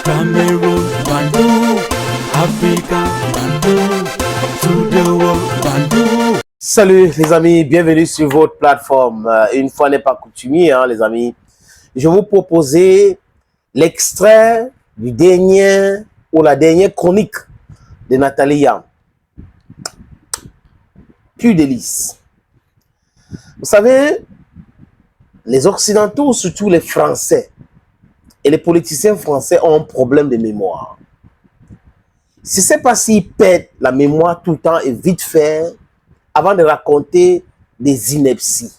Cameroon, Bandung, Africa, Bandung, to the world, Bandung. Salut les amis, bienvenue sur votre plateforme. Une fois n'est pas coutumier, les amis. Je vais vous proposer l'extrait du dernier ou la dernière chronique de Nathalie Yam. Plus délice. Vous savez, les Occidentaux, surtout les Français, et les politiciens français ont un problème de mémoire. Si c'est pas s'ils perdent la mémoire tout le temps et vite fait, avant de raconter des inepties.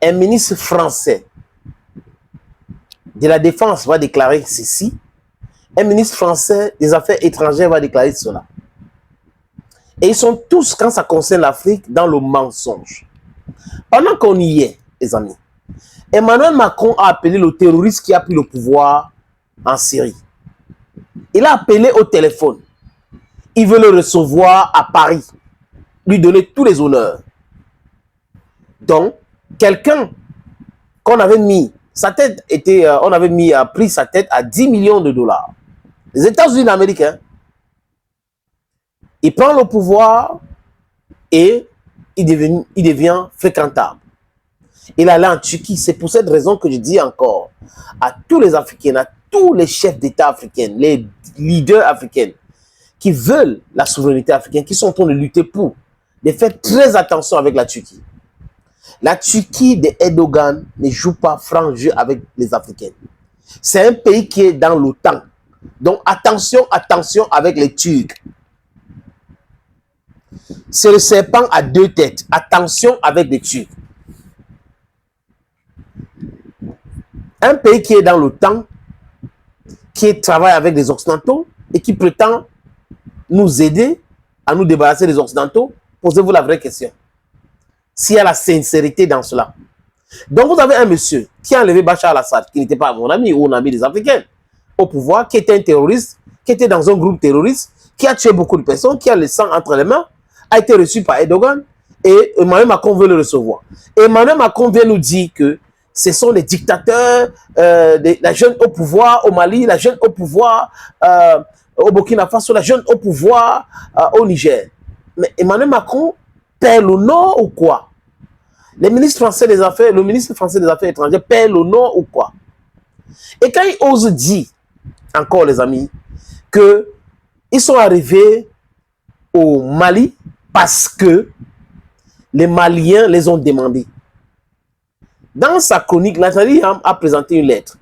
Un ministre français de la Défense va déclarer ceci. Un ministre français des Affaires étrangères va déclarer cela. Et ils sont tous, quand ça concerne l'Afrique, dans le mensonge. Pendant qu'on y est, les amis, Emmanuel Macron a appelé le terroriste qui a pris le pouvoir en Syrie. Il a appelé au téléphone. Il veut le recevoir à Paris. Lui donner tous les honneurs. Donc, quelqu'un qu'on avait mis, sa tête était, on avait mis, pris sa tête à 10 millions de dollars. Les États-Unis d'Amérique, il prend le pouvoir et il devient fréquentable. Il allait en Turquie. C'est pour cette raison que je dis encore à tous les Africains, à tous les chefs d'État africains, les leaders africains qui veulent la souveraineté africaine, qui sont en train de lutter pour, de faire très attention avec la Turquie. La Turquie de Erdogan ne joue pas franc jeu avec les Africains. C'est un pays qui est dans l'OTAN. Donc attention, attention avec les Turcs. C'est le serpent à deux têtes. Attention avec les Turcs. Un pays qui est dans l'OTAN, qui travaille avec les Occidentaux et qui prétend nous aider à nous débarrasser des Occidentaux, posez-vous la vraie question. S'il y a la sincérité dans cela. Donc vous avez un monsieur qui a enlevé Bachar al-Assad, qui n'était pas mon ami ou un ami des Africains, au pouvoir, qui était un terroriste, qui était dans un groupe terroriste, qui a tué beaucoup de personnes, qui a le sang entre les mains, a été reçu par Erdogan et Emmanuel Macron veut le recevoir. Emmanuel Macron vient nous dire que ce sont les dictateurs, la jeune au pouvoir au Mali, la jeune au pouvoir au Burkina Faso, la jeune au pouvoir au Niger. Mais Emmanuel Macron perd le nom ou quoi? Le ministre français des Affaires étrangères perd le nom ou quoi? Et quand il ose dire, encore les amis, qu'ils sont arrivés au Mali parce que les Maliens les ont demandés. Dans sa chronique, Nathalie Yam a présenté une lettre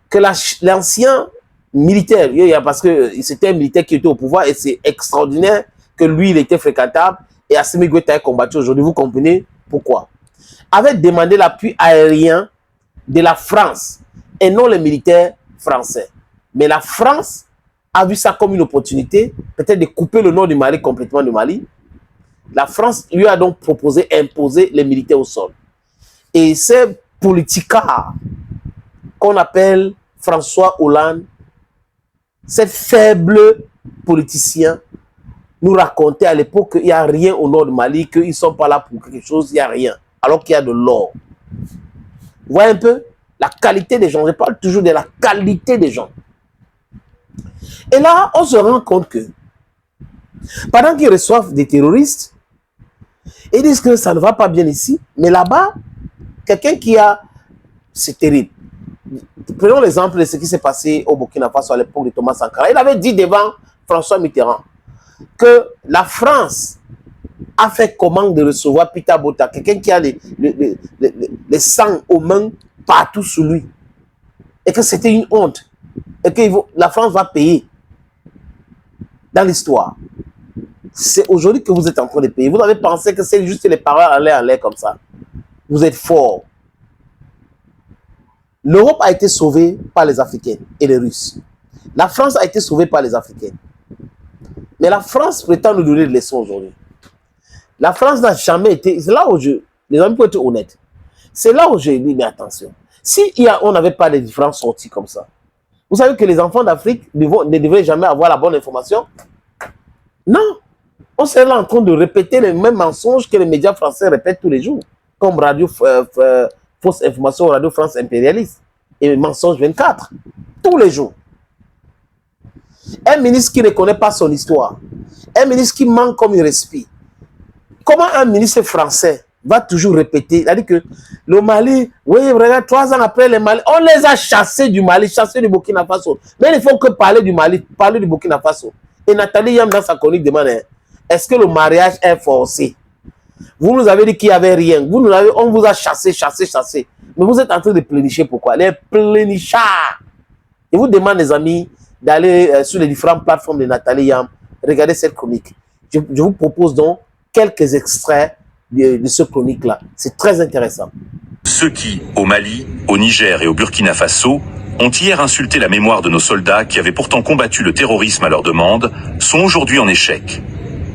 que l'ancien militaire, parce que c'était un militaire qui était au pouvoir et c'est extraordinaire que lui, il était fréquentable et Assimi Goïta est combattu aujourd'hui. Vous comprenez pourquoi? Avait demandé l'appui aérien de la France et non les militaires français. Mais la France a vu ça comme une opportunité, peut-être de couper le nord du Mali complètement du Mali. La France lui a donc proposé imposer les militaires au sol. Et ces politicards qu'on appelle François Hollande, ces faibles politiciens, nous racontaient à l'époque qu'il n'y a rien au nord du Mali, qu'ils ne sont pas là pour quelque chose, il n'y a rien, alors qu'il y a de l'or. Vous voyez un peu la qualité des gens, je parle toujours de la qualité des gens. Et là, on se rend compte que pendant qu'ils reçoivent des terroristes, ils disent que ça ne va pas bien ici, mais là-bas, quelqu'un qui a... C'est terrible. Prenons l'exemple de ce qui s'est passé au Burkina Faso à l'époque de Thomas Sankara. Il avait dit devant François Mitterrand que la France a fait commande de recevoir Peter Botha, quelqu'un qui a les sangs aux mains partout sur lui. Et que c'était une honte. Et que la France va payer dans l'histoire. C'est aujourd'hui que vous êtes en train de payer. Vous avez pensé que c'est juste les paroles en l'air comme ça. Vous êtes forts. L'Europe a été sauvée par les Africains et les Russes. La France a été sauvée par les Africains. Mais la France prétend nous donner des leçons aujourd'hui. La France n'a jamais été... C'est là où les amis, pour être honnêtes, c'est là où j'ai dit, mais attention. Si on n'avait pas de différentes sorties comme ça, vous savez que les enfants d'Afrique ne devraient jamais avoir la bonne information? Non. On serait là en train de répéter les mêmes mensonges que les médias français répètent tous les jours. Comme Radio Fausse Information, Radio France Impérialiste. et mensonge 24. Tous les jours. Un ministre qui ne connaît pas son histoire. Un ministre qui manque comme il respire. Comment un ministre français va toujours répéter, il a dit que le Mali, oui, regarde, 3 ans après le Mali, on les a chassés du Mali, chassés du Burkina Faso. Mais il ne faut que parler du Mali, parler du Burkina Faso. Et Nathalie Yam, dans sa chronique, demande, est-ce que le mariage est forcé? Vous nous avez dit qu'il n'y avait rien. Vous nous avez, on vous a chassé. Mais vous êtes en train de plénicher. Pourquoi? Les plénichards. Je vous demande, les amis, d'aller sur les différentes plateformes de Nathalie Yam, regarder cette chronique. Je vous propose donc quelques extraits de ce chronique-là. C'est très intéressant. Ceux qui, au Mali, au Niger et au Burkina Faso, ont hier insulté la mémoire de nos soldats qui avaient pourtant combattu le terrorisme à leur demande, sont aujourd'hui en échec.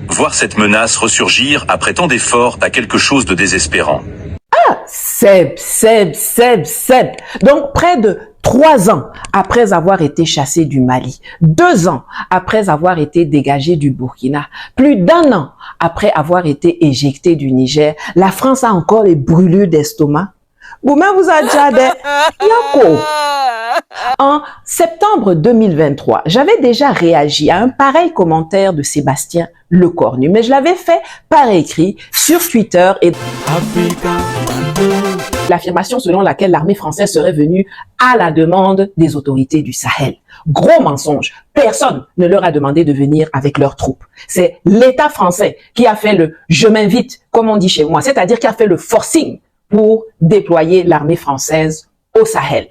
Voir cette menace ressurgir après tant d'efforts a quelque chose de désespérant. Ah, Seb. Donc, près de 3 ans après avoir été chassé du Mali, 2 ans après avoir été dégagé du Burkina, plus d'1 an après avoir été éjecté du Niger, la France a encore les brûlures d'estomac. Vous-même, vous avez déjà des yako. En septembre 2023, j'avais déjà réagi à un pareil commentaire de Sébastien Lecornu, mais je l'avais fait par écrit sur Twitter et l'affirmation selon laquelle l'armée française serait venue à la demande des autorités du Sahel. Gros mensonge. Personne ne leur a demandé de venir avec leurs troupes. C'est l'État français qui a fait le « je m'invite », comme on dit chez moi, c'est-à-dire qui a fait le forcing pour déployer l'armée française au Sahel.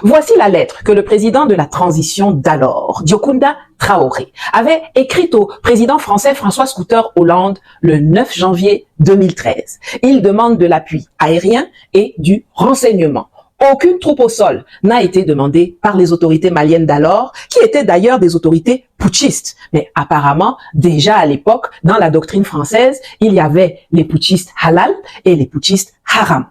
Voici la lettre que le président de la transition d'alors, Diokunda Traoré, avait écrite au président français François Scooter Hollande le 9 janvier 2013. Il demande de l'appui aérien et du renseignement. Aucune troupe au sol n'a été demandée par les autorités maliennes d'alors, qui étaient d'ailleurs des autorités putschistes. Mais apparemment, déjà à l'époque, dans la doctrine française, il y avait les putschistes halal et les putschistes haram.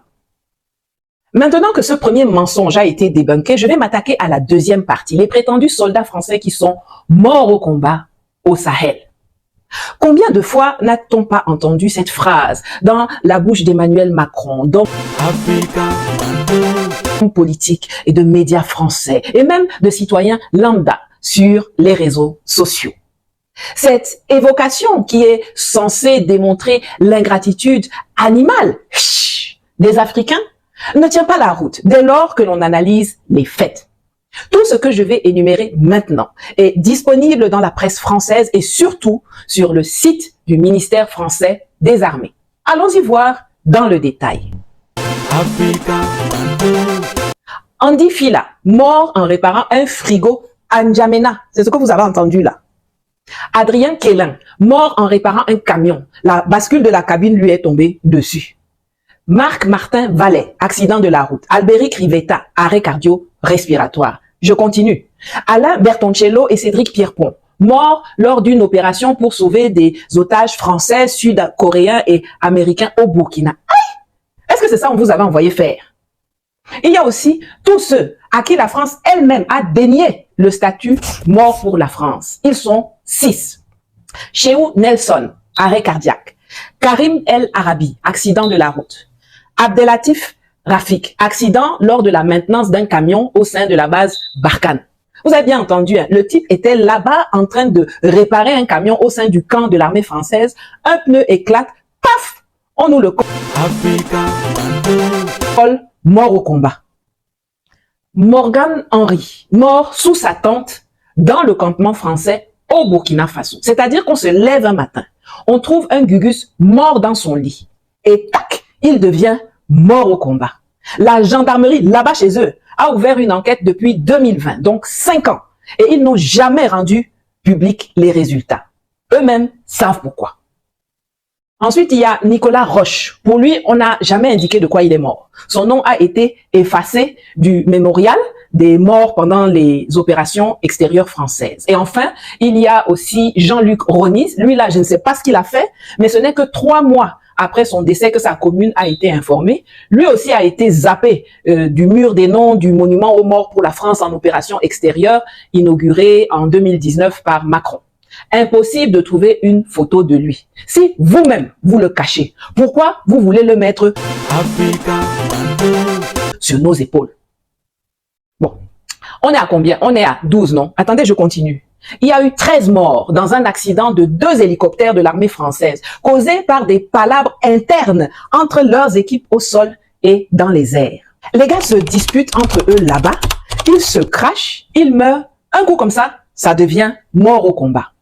Maintenant que ce premier mensonge a été débunké, je vais m'attaquer à la deuxième partie, les prétendus soldats français qui sont morts au combat au Sahel. Combien de fois n'a-t-on pas entendu cette phrase dans la bouche d'Emmanuel Macron, d'hommes politiques et de médias français, et même de citoyens lambda sur les réseaux sociaux? Cette évocation qui est censée démontrer l'ingratitude animale des Africains ne tient pas la route dès lors que l'on analyse les faits. Tout ce que je vais énumérer maintenant est disponible dans la presse française et surtout sur le site du ministère français des Armées. Allons-y voir dans le détail. Andy Fila, mort en réparant un frigo à N'Djamena. C'est ce que vous avez entendu là. Adrien Kélin, mort en réparant un camion. La bascule de la cabine lui est tombée dessus. Marc Martin Vallet, accident de la route. Albéric Rivetta, arrêt cardio-respiratoire. Je continue. Alain Bertoncello et Cédric Pierrepont, morts lors d'une opération pour sauver des otages français, sud-coréens et américains au Burkina. Aïe! Est-ce que c'est ça qu'on vous avait envoyé faire? Il y a aussi tous ceux à qui la France elle-même a dénié le statut mort pour la France. Ils sont 6. Chéou Nelson, arrêt cardiaque. Karim El Arabi, accident de la route. Abdelatif Rafik, accident lors de la maintenance d'un camion au sein de la base Barkhane. Vous avez bien entendu, hein, le type était là-bas en train de réparer un camion au sein du camp de l'armée française. Un pneu éclate, paf, on nous le colle, mort au combat. Morgan Henry, mort sous sa tente dans le campement français au Burkina Faso. C'est-à-dire qu'on se lève un matin, on trouve un Gugus mort dans son lit et tac, il devient mort au combat. La gendarmerie, là-bas chez eux, a ouvert une enquête depuis 2020, donc 5 ans. Et ils n'ont jamais rendu public les résultats. Eux-mêmes savent pourquoi. Ensuite, il y a Nicolas Roche. Pour lui, on n'a jamais indiqué de quoi il est mort. Son nom a été effacé du mémorial des morts pendant les opérations extérieures françaises. Et enfin, il y a aussi Jean-Luc Ronis. Lui, là, je ne sais pas ce qu'il a fait, mais ce n'est que 3 mois après son décès que sa commune a été informée. Lui aussi a été zappé du mur des noms du monument aux morts pour la France en opération extérieure, inauguré en 2019 par Macron. Impossible de trouver une photo de lui. Si vous-même, vous le cachez, pourquoi vous voulez le mettre sur nos épaules? On est à combien? On est à 12, non? Attendez, je continue. Il y a eu 13 morts dans un accident de 2 hélicoptères de l'armée française, causé par des palabres internes entre leurs équipes au sol et dans les airs. Les gars se disputent entre eux là-bas, ils se crachent, ils meurent. Un coup comme ça devient mort au combat.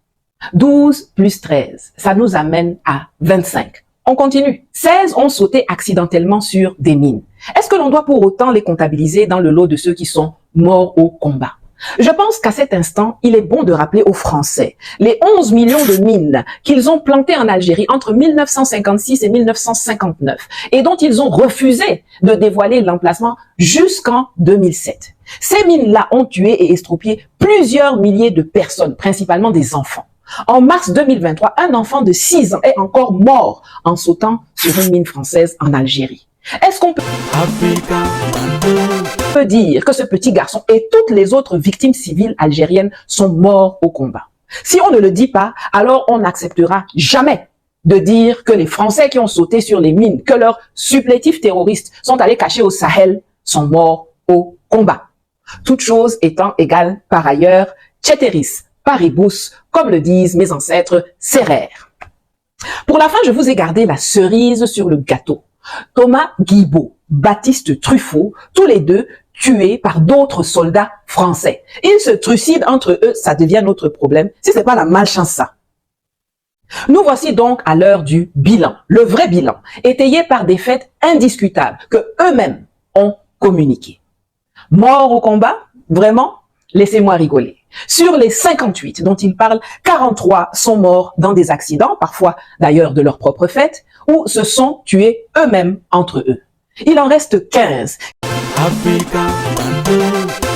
12 plus 13, ça nous amène à 25. On continue. 16 ont sauté accidentellement sur des mines. Est-ce que l'on doit pour autant les comptabiliser dans le lot de ceux qui sont morts au combat? Je pense qu'à cet instant, il est bon de rappeler aux Français les 11 millions de mines qu'ils ont plantées en Algérie entre 1956 et 1959 et dont ils ont refusé de dévoiler l'emplacement jusqu'en 2007. Ces mines-là ont tué et estropié plusieurs milliers de personnes, principalement des enfants. En mars 2023, un enfant de 6 ans est encore mort en sautant sur une mine française en Algérie. Est-ce qu'on peut dire que ce petit garçon et toutes les autres victimes civiles algériennes sont morts au combat? Si on ne le dit pas, alors on n'acceptera jamais de dire que les Français qui ont sauté sur les mines, que leurs supplétifs terroristes sont allés cacher au Sahel, sont morts au combat. Toute chose étant égale par ailleurs, ceteris paribus, comme le disent mes ancêtres sérères. Pour la fin, je vous ai gardé la cerise sur le gâteau. Thomas Guibault, Baptiste Truffaut, tous les deux tués par d'autres soldats français. Ils se trucident entre eux, ça devient notre problème, si c'est pas la malchance ça. Nous voici donc à l'heure du bilan, le vrai bilan, étayé par des faits indiscutables que eux-mêmes ont communiqués. Morts au combat? Vraiment? Laissez-moi rigoler. Sur les 58 dont ils parlent, 43 sont morts dans des accidents, parfois d'ailleurs de leur propre fait, ou se sont tués eux-mêmes entre eux. Il en reste 15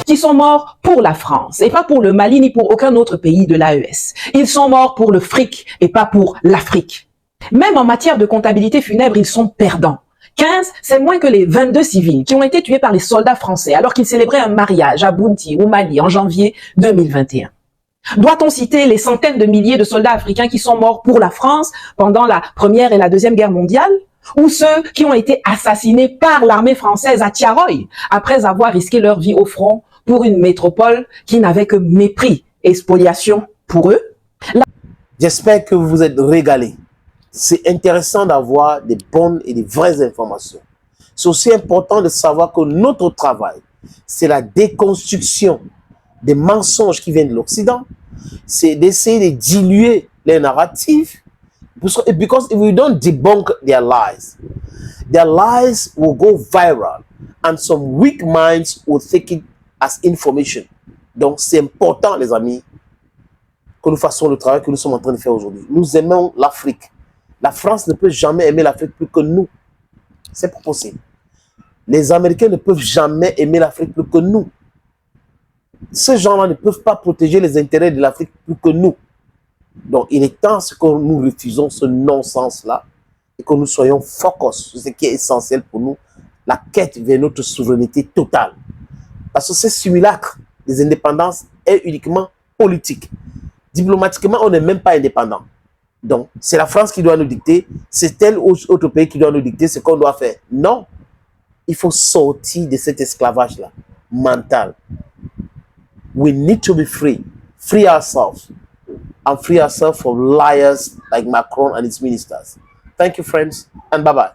qui sont morts pour la France et pas pour le Mali ni pour aucun autre pays de l'AES. Ils sont morts pour le fric et pas pour l'Afrique. Même en matière de comptabilité funèbre, ils sont perdants. 15, c'est moins que les 22 civils qui ont été tués par les soldats français alors qu'ils célébraient un mariage à Bounti au Mali en janvier 2021. Doit-on citer les centaines de milliers de soldats africains qui sont morts pour la France pendant la Première et la Deuxième Guerre mondiale? Ou ceux qui ont été assassinés par l'armée française à Tiaroy après avoir risqué leur vie au front pour une métropole qui n'avait que mépris et spoliation pour eux? J'espère que vous vous êtes régalés. C'est intéressant d'avoir des bonnes et des vraies informations. C'est aussi important de savoir que notre travail, c'est la déconstruction des mensonges qui viennent de l'Occident. C'est d'essayer de diluer les narratifs. Because if we don't debunk their lies will go viral and some weak minds will take it as information. Donc c'est important, les amis, que nous fassions le travail que nous sommes en train de faire aujourd'hui. Nous aimons l'Afrique. La France ne peut jamais aimer l'Afrique plus que nous. C'est pas possible. Les Américains ne peuvent jamais aimer l'Afrique plus que nous. Ces gens-là ne peuvent pas protéger les intérêts de l'Afrique plus que nous. Donc, il est temps que nous refusons ce non-sens-là et que nous soyons focus sur ce qui est essentiel pour nous, la quête vers notre souveraineté totale. Parce que ce simulacre des indépendances est uniquement politique. Diplomatiquement, on n'est même pas indépendant. Donc, c'est la France qui doit nous dicter, c'est tel autre pays qui doit nous dicter ce qu'on doit faire. Non, il faut sortir de cet esclavage-là, mental. We need to be free. Free ourselves. And free ourselves from liars like Macron and his ministers. Thank you, friends, and bye-bye.